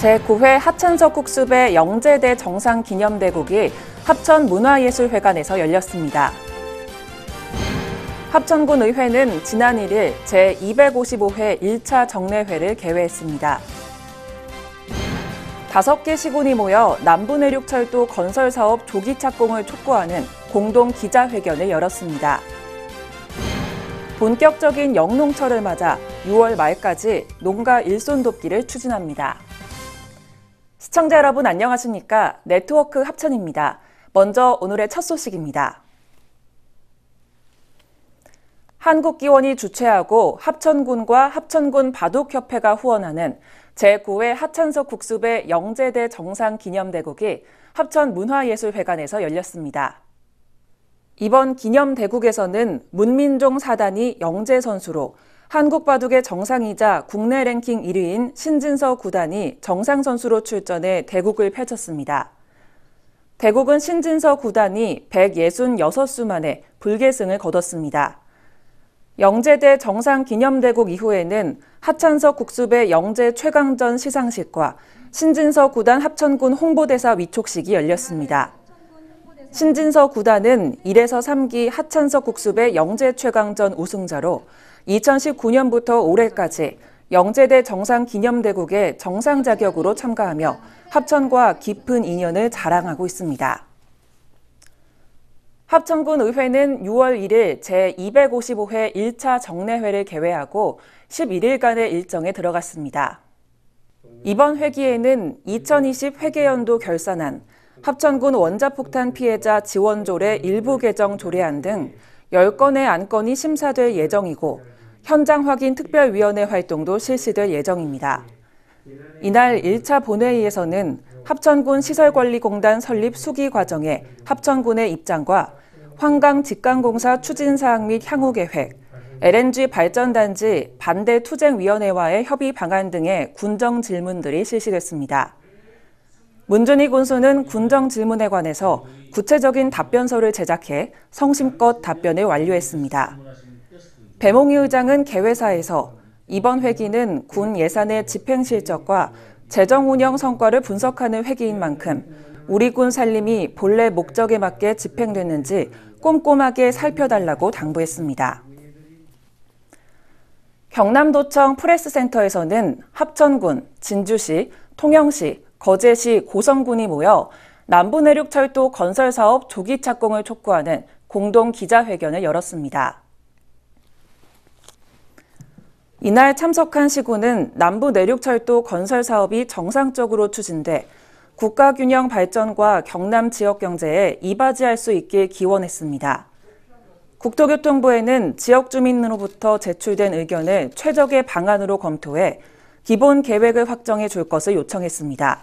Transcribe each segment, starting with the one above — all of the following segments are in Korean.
제9회 하천석 국수배 영제대 정상기념대국이 합천문화예술회관에서 열렸습니다. 합천군 의회는 지난 1일 제255회 1차 정례회를 개회했습니다. 5개 시군이 모여 남부내륙철도 건설사업 조기 착공을 촉구하는 공동 기자회견을 열었습니다. 본격적인 영농철을 맞아 6월 말까지 농가 일손 돕기를 추진합니다. 시청자 여러분 안녕하십니까? 네트워크 합천입니다. 먼저 오늘의 첫 소식입니다. 한국기원이 주최하고 합천군과 합천군 바둑협회가 후원하는 제9회 하천석 국수배 영제대 정상기념대국이 합천문화예술회관에서 열렸습니다. 이번 기념대국에서는 문민종 4단이 영재 선수로 한국바둑의 정상이자 국내 랭킹 1위인 신진서 9단이 정상 선수로 출전해 대국을 펼쳤습니다. 대국은 신진서 9단이 166수 만에 불계승을 거뒀습니다. 영제대 정상기념대국 이후에는 하천석 국수배 영제 최강전 시상식과 신진서 9단 합천군 홍보대사 위촉식이 열렸습니다. 신진서 9단은 1에서 3기 하천석 국수배 영제 최강전 우승자로 2019년부터 올해까지 영제대 정상기념대국에 정상 자격으로 참가하며 합천과 깊은 인연을 자랑하고 있습니다. 합천군 의회는 6월 1일 제255회 1차 정례회를 개회하고 11일간의 일정에 들어갔습니다. 이번 회기에는 2020 회계연도 결산안, 합천군 원자폭탄 피해자 지원조례 일부 개정 조례안 등 10건의 안건이 심사될 예정이고 현장 확인 특별위원회 활동도 실시될 예정입니다. 이날 1차 본회의에서는 합천군 시설관리공단 설립 수기 과정에 합천군의 입장과 환강 직강공사 추진사항 및 향후 계획, LNG 발전단지 반대 투쟁위원회와의 협의 방안 등의 군정 질문들이 실시됐습니다. 문준희 군수는 군정 질문에 관해서 구체적인 답변서를 제작해 성심껏 답변을 완료했습니다. 배몽희 의장은 개회사에서 이번 회기는 군 예산의 집행 실적과 재정 운영 성과를 분석하는 회기인 만큼 우리 군 살림이 본래 목적에 맞게 집행됐는지 꼼꼼하게 살펴달라고 당부했습니다. 경남도청 프레스센터에서는 합천군, 진주시, 통영시, 거제시, 고성군이 모여 남부내륙철도 건설사업 조기 착공을 촉구하는 공동 기자회견을 열었습니다. 이날 참석한 시군은 남부내륙철도 건설 사업이 정상적으로 추진돼 국가균형 발전과 경남 지역 경제에 이바지할 수 있게 기원했습니다. 국토교통부에는 지역 주민으로부터 제출된 의견을 최적의 방안으로 검토해 기본 계획을 확정해 줄 것을 요청했습니다.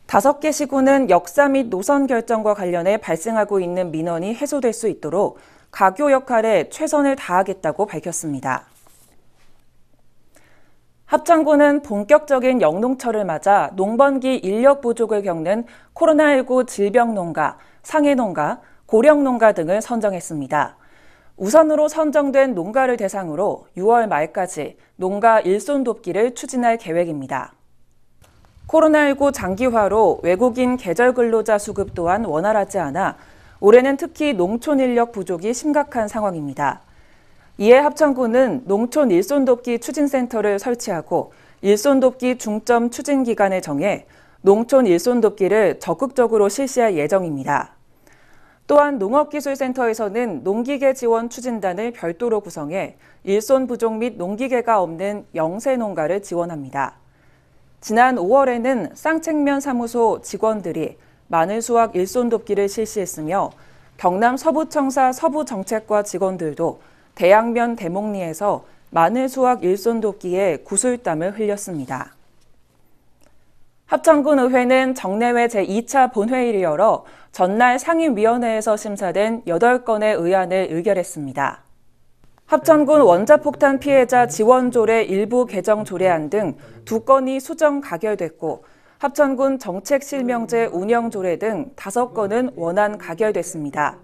5개 시군은 역사 및 노선 결정과 관련해 발생하고 있는 민원이 해소될 수 있도록 가교 역할에 최선을 다하겠다고 밝혔습니다. 합천군은 본격적인 영농철을 맞아 농번기 인력 부족을 겪는 코로나19 질병농가, 상해농가, 고령농가 등을 선정했습니다. 우선으로 선정된 농가를 대상으로 6월 말까지 농가 일손 돕기를 추진할 계획입니다. 코로나19 장기화로 외국인 계절 근로자 수급 또한 원활하지 않아 올해는 특히 농촌 인력 부족이 심각한 상황입니다. 이에 합천군은 농촌 일손 돕기 추진센터를 설치하고 일손 돕기 중점 추진 기간을 정해 농촌 일손 돕기를 적극적으로 실시할 예정입니다. 또한 농업기술센터에서는 농기계 지원 추진단을 별도로 구성해 일손 부족 및 농기계가 없는 영세 농가를 지원합니다. 지난 5월에는 쌍책면 사무소 직원들이 마늘 수확 일손 돕기를 실시했으며 경남 서부청사 서부정책과 직원들도 대양면 대목리에서 마늘 수확 일손 돕기에 구슬땀을 흘렸습니다. 합천군 의회는 정례회 제2차 본회의를 열어 전날 상임위원회에서 심사된 8건의 의안을 의결했습니다. 합천군 원자폭탄 피해자 지원조례 일부 개정 조례안 등 2건이 수정 가결됐고 합천군 정책실명제 운영조례 등 5건은 원안 가결됐습니다.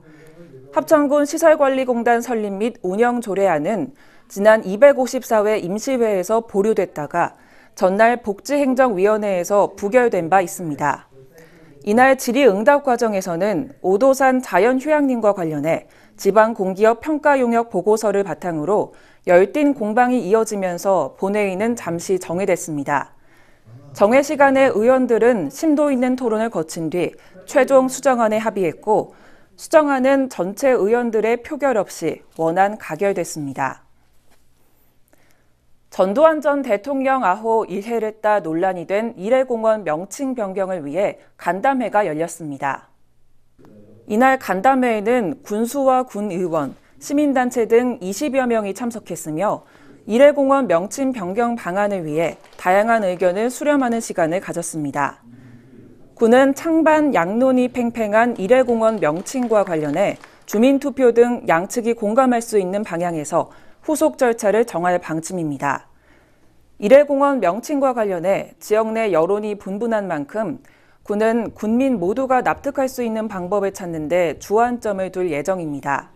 합천군 시설관리공단 설립 및 운영 조례안은 지난 254회 임시회에서 보류됐다가 전날 복지행정위원회에서 부결된 바 있습니다. 이날 질의응답 과정에서는 오도산 자연휴양림과 관련해 지방공기업 평가용역 보고서를 바탕으로 열띤 공방이 이어지면서 본회의는 잠시 정회됐습니다. 정회 시간에 의원들은 심도 있는 토론을 거친 뒤 최종 수정안에 합의했고 수정안은 전체 의원들의 표결 없이 원안 가결됐습니다. 전두환 전 대통령 아호 일해를 따 논란이 된 이래공원 명칭 변경을 위해 간담회가 열렸습니다. 이날 간담회에는 군수와 군의원, 시민단체 등 20여 명이 참석했으며 이래공원 명칭 변경 방안을 위해 다양한 의견을 수렴하는 시간을 가졌습니다. 군은 창반 양론이 팽팽한 이래공원 명칭과 관련해 주민투표 등 양측이 공감할 수 있는 방향에서 후속 절차를 정할 방침입니다. 이래공원 명칭과 관련해 지역 내 여론이 분분한 만큼 군은 군민 모두가 납득할 수 있는 방법을 찾는 데 주안점을 둘 예정입니다.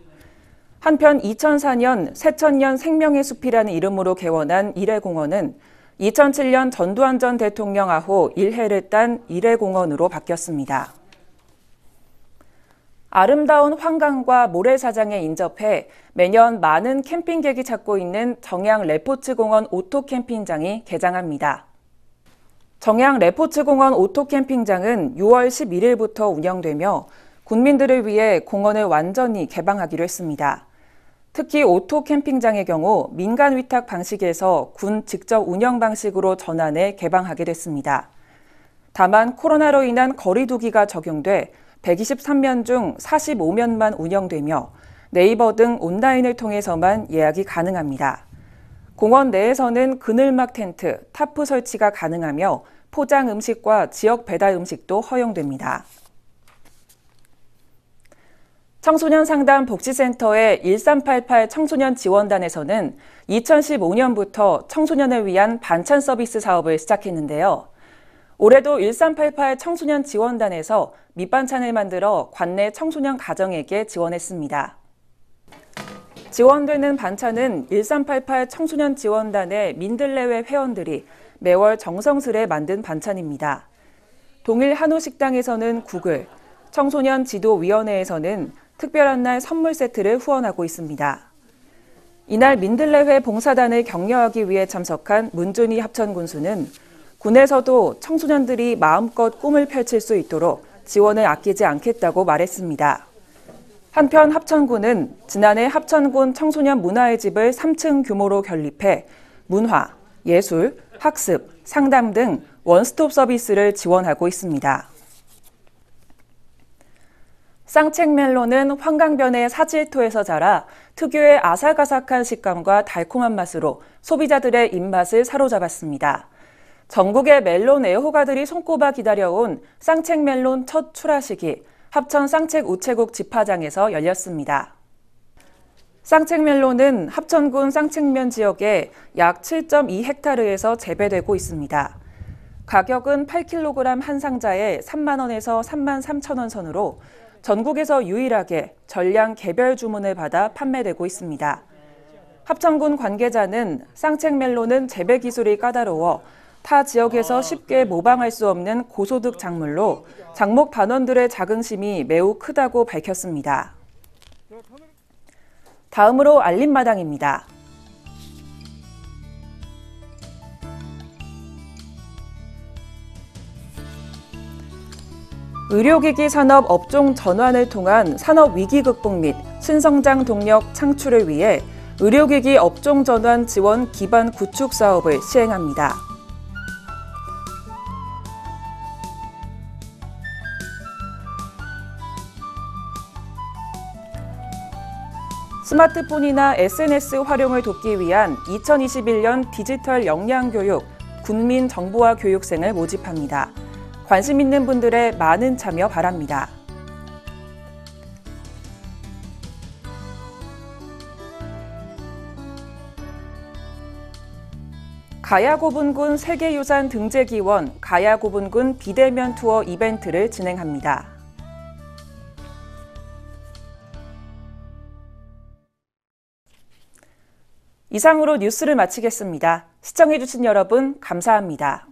한편 2004년 새천년 생명의 숲이라는 이름으로 개원한 이래공원은 2007년 전두환 전 대통령 아호 일해를 딴 이래공원으로 바뀌었습니다. 아름다운 환강과 모래사장에 인접해 매년 많은 캠핑객이 찾고 있는 정양 레포츠공원 오토캠핑장이 개장합니다. 정양 레포츠공원 오토캠핑장은 6월 11일부터 운영되며 군민들을 위해 공원을 완전히 개방하기로 했습니다. 특히 오토캠핑장의 경우 민간 위탁 방식에서 군 직접 운영 방식으로 전환해 개방하게 됐습니다. 다만 코로나로 인한 거리 두기가 적용돼 123면 중 45면만 운영되며 네이버 등 온라인을 통해서만 예약이 가능합니다. 공원 내에서는 그늘막 텐트, 타프 설치가 가능하며 포장 음식과 지역 배달 음식도 허용됩니다. 청소년 상담 복지센터의 1388 청소년 지원단에서는 2015년부터 청소년을 위한 반찬 서비스 사업을 시작했는데요. 올해도 1388 청소년 지원단에서 밑반찬을 만들어 관내 청소년 가정에게 지원했습니다. 지원되는 반찬은 1388 청소년 지원단의 민들레회 회원들이 매월 정성스레 만든 반찬입니다. 동일 한우식당에서는 국을, 청소년 지도위원회에서는 특별한 날 선물 세트를 후원하고 있습니다. 이날 민들레회 봉사단을 격려하기 위해 참석한 문준희 합천군수는 군에서도 청소년들이 마음껏 꿈을 펼칠 수 있도록 지원을 아끼지 않겠다고 말했습니다. 한편 합천군은 지난해 합천군 청소년 문화의 집을 3층 규모로 결립해 문화, 예술, 학습, 상담 등 원스톱 서비스를 지원하고 있습니다. 쌍책멜론은 환강변의 사질토에서 자라 특유의 아삭아삭한 식감과 달콤한 맛으로 소비자들의 입맛을 사로잡았습니다. 전국의 멜론 애호가들이 손꼽아 기다려온 쌍책멜론 첫 출하식이 합천 쌍책우체국 집화장에서 열렸습니다. 쌍책멜론은 합천군 쌍책면 지역에 약 7.2헥타르에서 재배되고 있습니다. 가격은 8kg 한 상자에 3만 원에서 3만 3천 원 선으로 전국에서 유일하게 전량 개별 주문을 받아 판매되고 있습니다. 합천군 관계자는 쌍책멜론은 재배 기술이 까다로워 타 지역에서 쉽게 모방할 수 없는 고소득 작물로 작목 반원들의 자긍심이 매우 크다고 밝혔습니다. 다음으로 알림마당입니다. 의료기기 산업 업종 전환을 통한 산업 위기 극복 및 신성장 동력 창출을 위해 의료기기 업종 전환 지원 기반 구축 사업을 시행합니다. 스마트폰이나 SNS 활용을 돕기 위한 2021년 디지털 역량교육 군민정보화 교육생을 모집합니다. 관심 있는 분들의 많은 참여 바랍니다. 가야고분군 세계유산 등재기원 가야고분군 비대면 투어 이벤트를 진행합니다. 이상으로 뉴스를 마치겠습니다. 시청해주신 여러분 감사합니다.